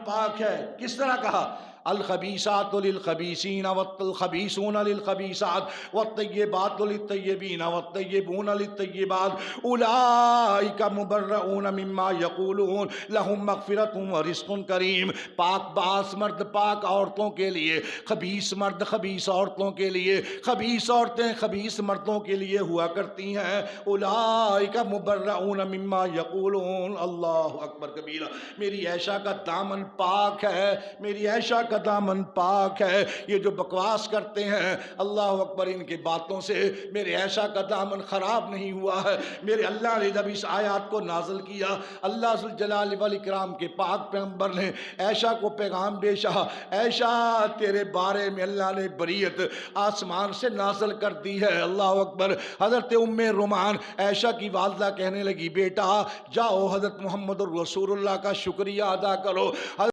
پاک ہے۔ کس طرح کہا؟ الخبیثات للخبیثین والخبیثون للخبیثات والطیبات للطیبین والطیبون للطیبات اولئک مبرؤون مما یقولون لہم مغفرۃ ورزق کریم۔ پاک باز مرد پاک عورتوں کے لیے، خبیث مرد خبیث عورتوں کے لیے، خبیث عورتیں خبیث مردوں کے لیے ہوا کرتی ہیں۔ اولئک مبرؤون مما یقولون۔ اللہ اکبر کبیرہ۔ میری عائشہ کا دامن پاک ہے، میری عائشہ کا دامن پاک ہے۔ یہ جو بکواس کرتے ہیں، اللہ اکبر، ان کی باتوں سے میرے عائشہ کا دامن خراب نہیں ہوا ہے۔ میرے اللہ نے جب اس آیات کو نازل کیا، اللہ ذوالجلال والاکرام کے پاک پیغمبر نے عائشہ کو پیغام بھیجا، عائشہ تیرے بارے میں اللہ نے بریت آسمان سے نازل کر دی ہے۔ اللہ اکبر۔ حضرت ام رومان عائشہ کی والدہ کہنے لگی، بیٹا جاؤ حضرت محمد الرسول اللہ کا شکریہ ادا کرو۔